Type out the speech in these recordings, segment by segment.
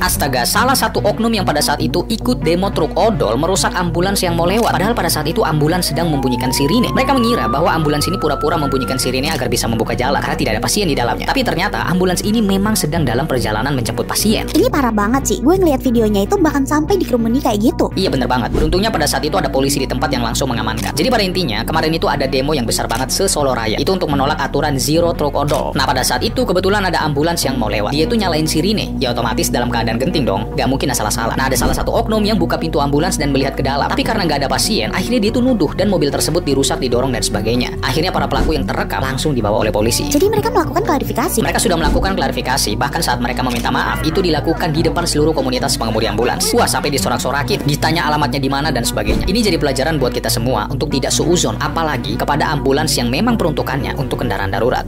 Astaga, salah satu oknum yang pada saat itu ikut demo truk odol merusak ambulans yang mau lewat. Padahal pada saat itu ambulans sedang membunyikan sirine. Mereka mengira bahwa ambulans ini pura-pura membunyikan sirine agar bisa membuka jalan karena tidak ada pasien di dalamnya. Tapi ternyata ambulans ini memang sedang dalam perjalanan menjemput pasien. Ini parah banget sih. Gue ngeliat videonya itu bahkan sampai dikerumuni kayak gitu. Iya bener banget. Beruntungnya pada saat itu ada polisi di tempat yang langsung mengamankan. Jadi pada intinya kemarin itu ada demo yang besar banget se-Solo Raya. Itu untuk menolak aturan zero truk odol. Nah pada saat itu kebetulan ada ambulans yang mau lewat. Dia tuh nyalain sirine. Ya otomatis dalam keadaan genting dong. Gak mungkin salah-salah. Nah ada salah satu oknum yang buka pintu ambulans dan melihat ke dalam. Tapi karena nggak ada pasien, akhirnya dia tuh nuduh dan mobil tersebut dirusak, didorong dan sebagainya. Akhirnya para pelaku yang terekam langsung dibawa oleh polisi. Jadi mereka melakukan klarifikasi. Mereka sudah melakukan klarifikasi. Bahkan saat mereka meminta maaf, itu dilakukan di depan seluruh komunitas pengemudi ambulans. Wah sampai disorak-sorakin, ditanya alamatnya di mana dan sebagainya. Ini jadi pelajaran buat kita semua untuk tidak suuzon, apalagi kepada ambulans yang memang peruntukannya untuk kendaraan darurat.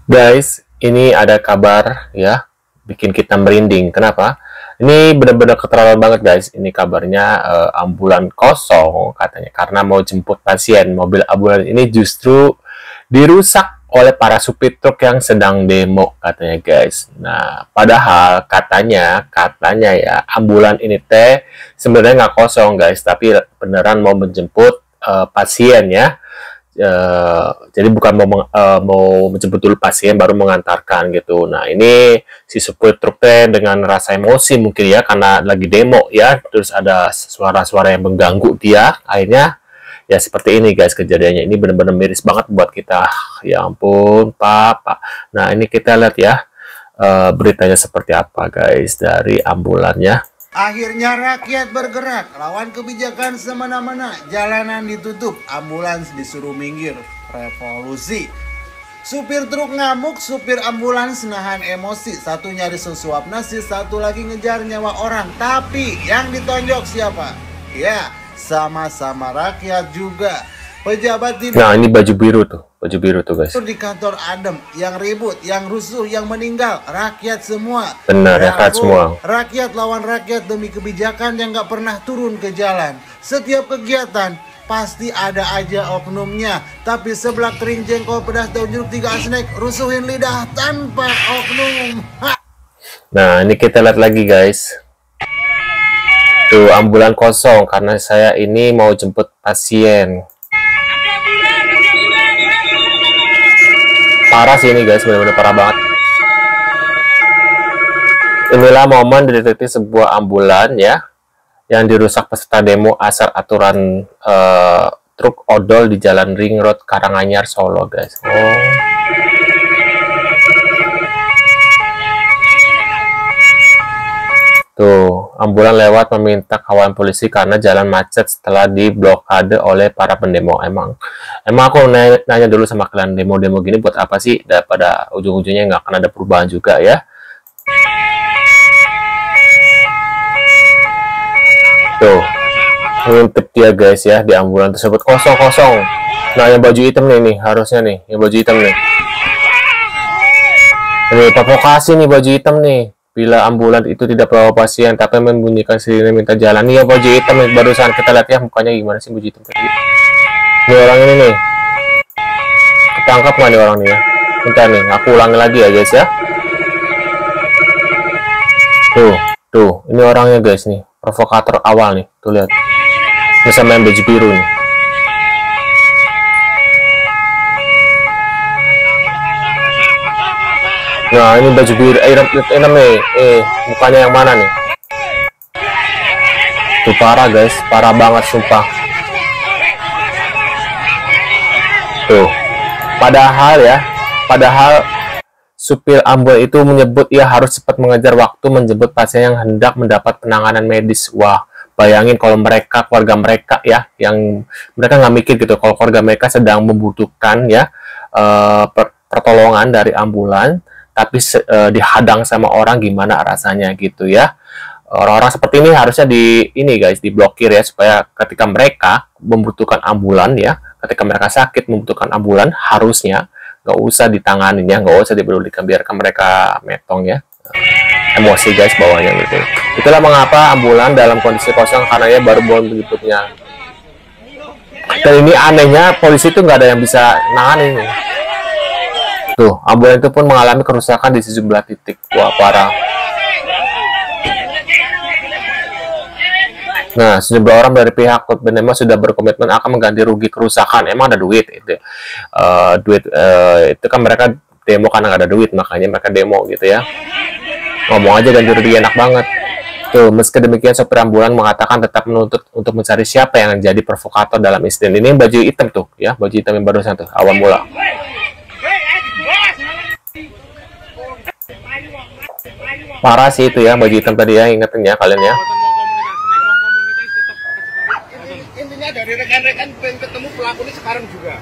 Guys, ini ada kabar ya, bikin kita merinding. Kenapa? Ini benar-benar keterlaluan banget guys. Ini kabarnya ambulan kosong katanya karena mau jemput pasien. Mobil ambulan ini justru dirusak oleh para supir truk yang sedang demo katanya guys. Nah, padahal katanya ya ambulan ini sebenarnya nggak kosong guys, tapi beneran mau menjemput pasien ya. Jadi bukan mau menjemput dulu pasien baru mengantarkan gitu. Nah ini si supir truk dengan rasa emosi mungkin ya karena lagi demo ya, terus ada suara-suara yang mengganggu dia, akhirnya ya seperti ini guys kejadiannya. Ini benar-benar miris banget buat kita. Ya ampun Pak. Nah ini kita lihat ya beritanya seperti apa guys dari ambulannya. Akhirnya rakyat bergerak, lawan kebijakan semena-mena, jalanan ditutup, ambulans disuruh minggir, revolusi. Supir truk ngamuk, supir ambulans nahan emosi, satu nyari sesuap nasi, satu lagi ngejar nyawa orang. Tapi yang ditonjok siapa? Ya, sama-sama rakyat juga. Pejabat di ini baju biru tuh guys. Di kantor adem, yang ribut, yang rusuh, yang meninggal, rakyat semua. Benar, rakyat semua. Rakyat lawan rakyat demi kebijakan yang gak pernah turun ke jalan. Setiap kegiatan pasti ada aja oknumnya. Tapi seblak kering jengkol pedas daun jeruk 3 snack, rusuhin lidah tanpa oknum. Nah ini kita lihat lagi guys. Tuh ambulan kosong karena saya ini mau jemput pasien. Parah sih ini guys, benar-benar parah banget. Inilah momen detik-detik sebuah ambulan ya yang dirusak peserta demo asal aturan truk odol di Jalan Ring Road Karanganyar Solo guys. Tuh, ambulan lewat meminta kawan polisi karena jalan macet setelah diblokade oleh para pendemo. Emang aku nanya dulu sama kalian, demo-demo gini buat apa sih? Daripada ujung-ujungnya nggak akan ada perubahan juga ya. Tuh, ngintip dia guys ya di ambulan tersebut kosong. Nah, yang baju hitam nih harusnya nih, yang baju hitam nih. Ini provokasi nih baju hitam nih. Bila ambulan itu tidak bawa pasien tapi membunyikan sirine minta jalan. Nih ya baju hitam nih, barusan kita lihat ya mukanya gimana sih baju hitam tadi. Ini orang ini nih. Ketangkap nggak nih orang ini ya? Bentar nih, aku ulangi lagi ya guys ya. Tuh, ini orangnya guys nih, provokator awal nih. Tuh lihat. Ini sama yang baju biru nih. Nah ini baju biru, nih, mukanya yang mana nih? Tuh parah guys, parah banget sumpah. Tuh, padahal supir ambulan itu menyebut ia harus cepat mengejar waktu menjemput pasien yang hendak mendapat penanganan medis. Wah, bayangin kalau keluarga mereka ya, yang mereka nggak mikir gitu, kalau keluarga mereka sedang membutuhkan ya pertolongan dari ambulan. Tapi dihadang sama orang, gimana rasanya gitu ya. Orang-orang seperti ini harusnya diblokir ya, supaya ketika mereka membutuhkan ambulan ya, ketika mereka sakit membutuhkan ambulan, harusnya nggak usah ditanganin ya, nggak usah dipedulikan, biarkan mereka metong ya. Emosi guys bawahnya gitu. Itulah mengapa ambulan dalam kondisi kosong karena ya baru berikutnya. Dan ini anehnya polisi itu nggak ada yang bisa nanganin. Tuh, ambulan itu pun mengalami kerusakan di sejumlah titik. Wah, parah. Nah, sejumlah orang dari pihak klub Benzema sudah berkomitmen akan mengganti rugi kerusakan. Emang ada duit itu. Itu kan mereka demo karena nggak ada duit, makanya mereka demo gitu ya. Ngomong aja ganti rugi enak banget. Tuh, meski demikian sopir ambulan mengatakan tetap menuntut untuk mencari siapa yang jadi provokator dalam insiden ini. Baju hitam tuh ya, baju hitam yang barusan tuh awal mula. Parah sih itu ya, baju hitam tadi ya, ingetin ya kalian ya. Intinya dari rekan-rekan pengen ketemu pelaku ini sekarang juga.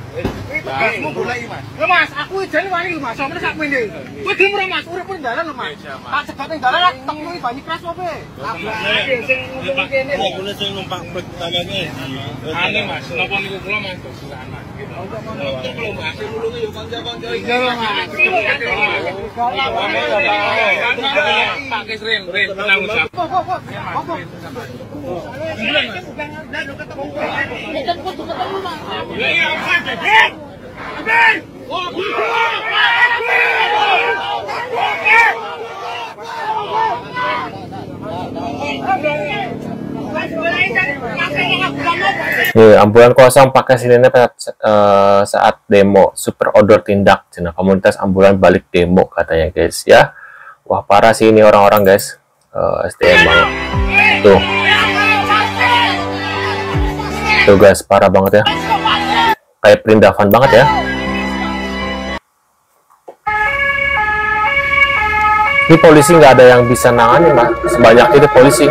Tugasmu golek Mas. Lho Mas, aku ijane wani Mas, sampe sak mene. Kowe dhewe Mas, urip ning dalan lho Mas. Tak cegat ning dalan tak temui banyu keras opo? Sing ngomong kene. Kula sing numpak bek talane. Ane Mas, napa niku kula Mas dosilan Mas. Gitu. Mas, nulungi yo kanca-kanca iki. Iya Mas. Pakai ren tenang Mas. Ambulan kosong pakai sirine saat demo. Super odor tindak cina komunitas ambulan balik demo katanya guys ya. Wah parah sih ini orang-orang guys. STM banget. Tuh guys, parah banget ya. Kayak perindavan banget ya. Ini polisi nggak ada yang bisa nangani mah. Sebanyak itu polisi.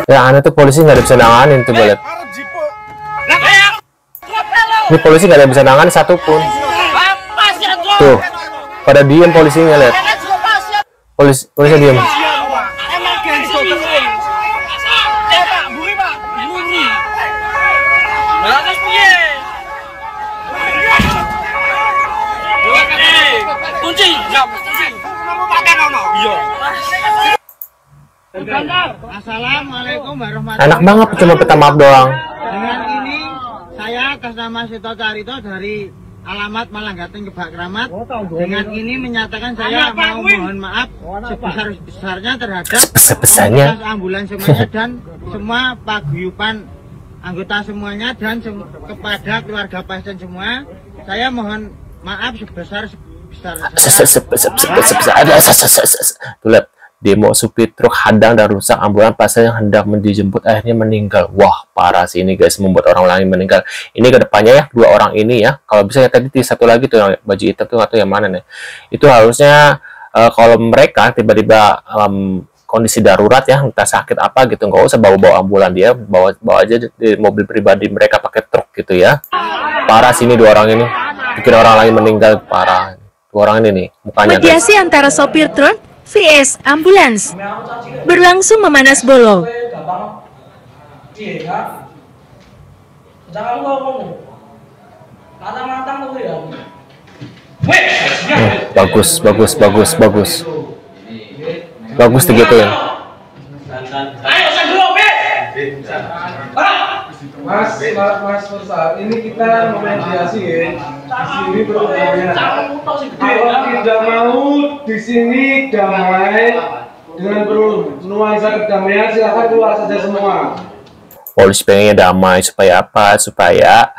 Ya aneh tuh polisi nggak ada bisa nanganin tuh lihat. Ini polisi nggak ada yang bisa nanganin satupun. Tuh, pada diem polisinya lihat. Polisi diem. Assalamualaikum warahmatullahi Enak banget cuma minta maaf doang. Dengan ini saya atas nama Sito Carito dari alamat Malanggating Kebak Kramat. Dengan ini menyatakan saya mau mohon maaf sebesar-besarnya terhadap Sebesar-besarnya ambulans semuanya dan semua paguyuban anggota semuanya dan kepada keluarga pasien semua. Saya mohon maaf sebesar-besarnya. Tuh lihat. Demo supir truk hadang dan rusak ambulan pasien yang hendak dijemput akhirnya meninggal. Wah parah sih ini guys, membuat orang lain meninggal. Ini kedepannya ya dua orang ini ya. Kalau bisa ya tadi satu lagi tuh yang baju hitam tuh atau yang mana nih? Itu harusnya kalau mereka tiba-tiba kondisi darurat ya, entah sakit apa gitu, nggak usah bawa ambulan, dia bawa aja di mobil pribadi mereka pakai truk gitu ya. Parah sih ini dua orang ini, bikin orang lain meninggal parah. Dua orang ini nih mukanya. Mediasi antara sopir truk vs ambulans berlangsung memanas bolo. Bagus digituin. Mas Musa, ini kita memediasi ya. Di sini berupaya. Kalau tidak mau di sini damai dengan nuansa kedamaian, silahkan keluar saja semua. Polisi pengennya damai supaya apa? Supaya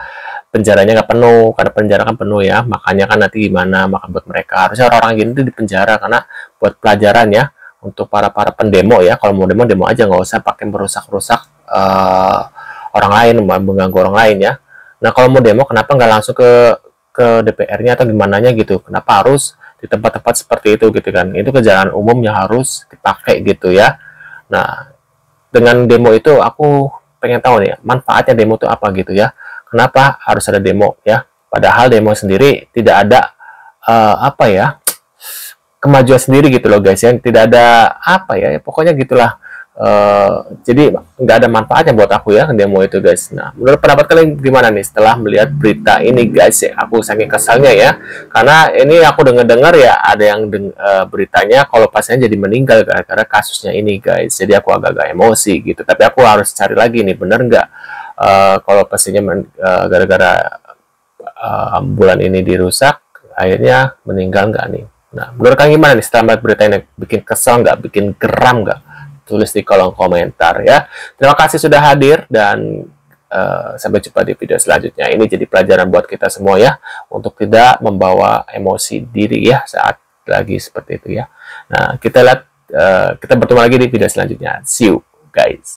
penjaranya nggak penuh, karena penjara kan penuh ya. Makanya kan nanti gimana? Maka buat mereka harusnya orang-orang gini tuh di penjara karena buat pelajaran ya untuk para pendemo ya. Kalau mau demo aja, nggak usah pakai merusak-rusak orang lain, mengganggu orang lain ya. Nah kalau mau demo kenapa nggak langsung ke DPR-nya atau gimana gitu? Kenapa harus di tempat-tempat seperti itu gitu kan? Itu ke jalan umum yang harus dipakai gitu ya. Nah dengan demo itu aku pengen tahu nih manfaatnya demo itu apa gitu ya? Kenapa harus ada demo ya? Padahal demo sendiri tidak ada apa ya, kemajuan sendiri gitu loh guys ya. Tidak ada apa ya, pokoknya gitulah. Jadi nggak ada manfaatnya buat aku ya demo itu guys. Nah menurut pendapat kalian gimana nih setelah melihat berita ini guys ya? Aku saking kesalnya ya, karena ini aku dengar ya ada yang beritanya kalau pasiennya jadi meninggal gara-gara kasusnya ini guys. Jadi aku agak-agak emosi gitu, tapi aku harus cari lagi nih bener nggak kalau pastinya gara-gara ambulan ini dirusak, akhirnya meninggal nggak nih? Nah, menurut kalian gimana nih setelah melihat berita ini? Bikin kesel nggak? Bikin geram nggak? Tulis di kolom komentar ya. Terima kasih sudah hadir dan sampai jumpa di video selanjutnya. Ini jadi pelajaran buat kita semua ya, untuk tidak membawa emosi diri ya saat lagi seperti itu ya. Nah, kita lihat, kita bertemu lagi di video selanjutnya. See you guys.